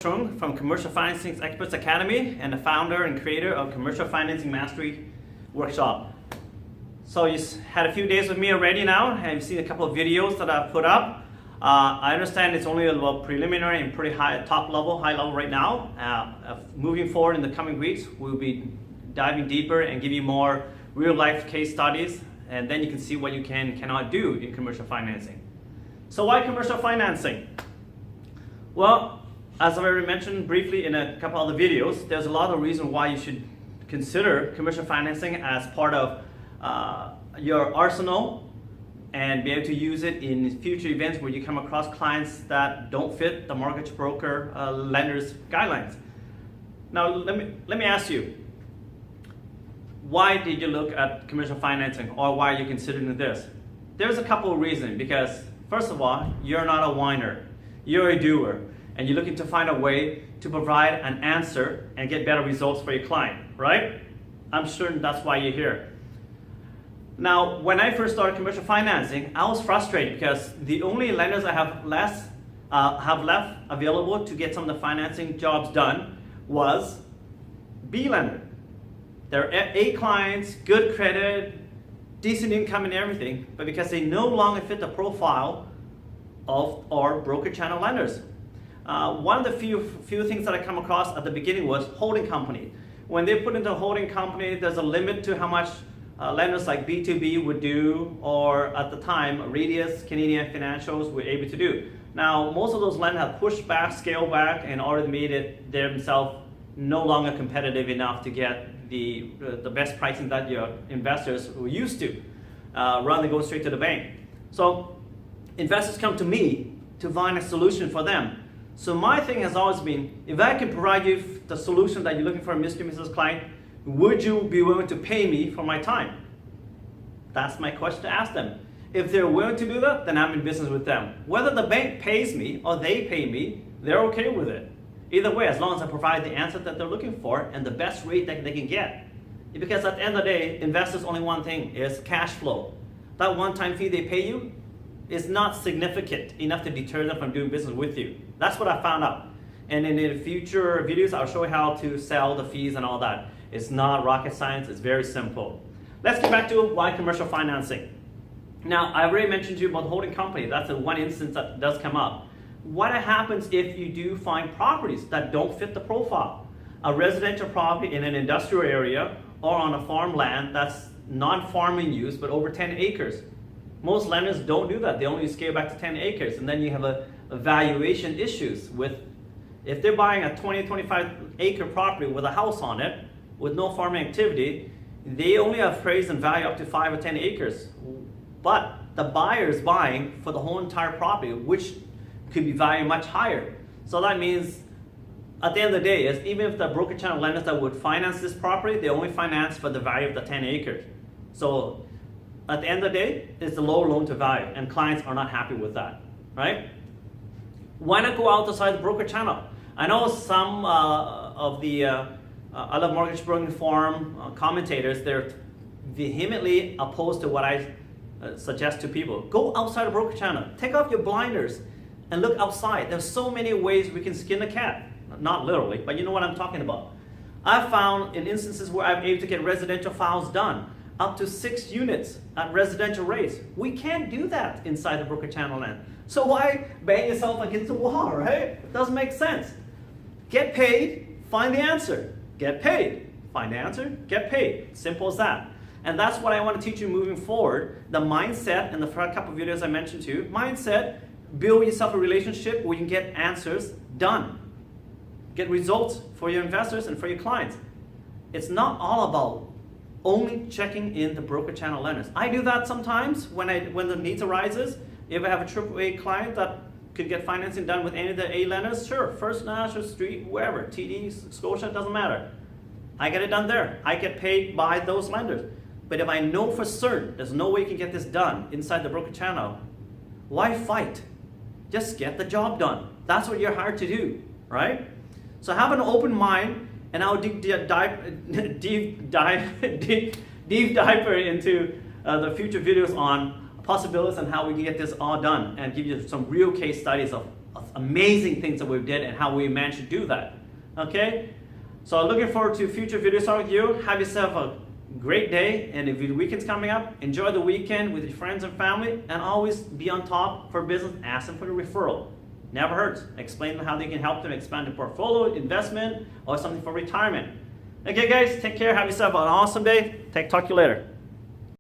Trung from Commercial Financing Experts Academy and the founder and creator of Commercial Financing Mastery Workshop. So you had a few days with me already now, and you've seen a couple of videos that I've put up. I understand it's only a little preliminary and pretty high, high level right now. Moving forward in the coming weeks, we'll be diving deeper and give you more real life case studies, and then you can see what you can and cannot do in commercial financing. So why commercial financing? Well, as I've already mentioned briefly in a couple other videos, there's a lot of reasons why you should consider commercial financing as part of your arsenal and be able to use it in future events where you come across clients that don't fit the mortgage broker lender's guidelines. Now let me ask you, why did you look at commercial financing, or why are you considering this? There's a couple of reasons. Because first of all, you're not a whiner, you're a doer, and you're looking to find a way to provide an answer and get better results for your client, right? I'm certain that's why you're here. Now, when I first started commercial financing, I was frustrated because the only lenders I have left available to get some of the financing jobs done was B lender. They're A clients, good credit, decent income and everything, but because they no longer fit the profile of our broker channel lenders. One of the few things that I come across at the beginning was holding company. When they put into a holding company, there's a limit to how much lenders like B2B would do, or at the time, Radius, Canadian Financials were able to do. Now, most of those lenders have pushed back, scaled back, and already made it themselves no longer competitive enough to get the best pricing that your investors were used to, rather than go straight to the bank. So investors come to me to find a solution for them. So my thing has always been, if I can provide you the solution that you're looking for, Mr. and Mrs. Client, would you be willing to pay me for my time? That's my question to ask them. If they're willing to do that, then I'm in business with them. Whether the bank pays me or they pay me, they're okay with it. Either way, as long as I provide the answer that they're looking for and the best rate that they can get. Because at the end of the day, investors only one thing is cash flow. That one-time fee they pay you is not significant enough to deter them from doing business with you. That's what I found out. And in the future videos, I'll show you how to sell the fees and all that. It's not rocket science, it's very simple. Let's get back to why commercial financing. Now, I already mentioned to you about the holding company. That's the one instance that does come up. What happens if you do find properties that don't fit the profile? A residential property in an industrial area or on a farmland that's non-farming use but over 10 acres. Most lenders don't do that. They only scale back to 10 acres, and then you have a valuation issues with, if they're buying a 20-25 acre property with a house on it with no farming activity, they only appraise and value up to 5 or 10 acres. But the buyer is buying for the whole entire property, which could be valued much higher. So that means at the end of the day, is even if the broker channel lenders that would finance this property, they only finance for the value of the 10 acres. So at the end of the day, it's the lower loan to value, and clients are not happy with that, right? Why not go outside the broker channel? I know some of the other mortgage broking forum commentators, they're vehemently opposed to what I suggest to people. Go outside the broker channel, take off your blinders, and look outside. There's so many ways we can skin a cat. Not literally, but you know what I'm talking about. I've found in instances where I'm able to get residential files done, up to 6 units at residential rates. We can't do that inside the broker channel land. So why bang yourself against the wall, right? It doesn't make sense. Get paid, find the answer. Get paid, find the answer, get paid. Simple as that. And that's what I want to teach you moving forward. The mindset, and the first couple of videos I mentioned to you, mindset, build yourself a relationship where you can get answers done. Get results for your investors and for your clients. It's not all about only checking in the broker channel lenders. I do that sometimes when the needs arises. If I have a AAA client that could get financing done with any of the A lenders, sure, First National, Street, wherever, TD, Scotia, doesn't matter. I get it done there. I get paid by those lenders. But if I know for certain there's no way you can get this done inside the broker channel, why fight? Just get the job done. That's what you're hired to do, right? So have an open mind, and I'll deep dive into the future videos on possibilities and how we can get this all done, and give you some real case studies of amazing things that we did and how we managed to do that. Okay? So I'm looking forward to future videos with you. Have yourself a great day, and if your weekend's coming up, enjoy the weekend with your friends and family, and always be on top for business. Ask them for the referral. Never hurts. Explain them how they can help them expand their portfolio, investment, or something for retirement. Okay guys, take care, have yourself an awesome day. Talk to you later.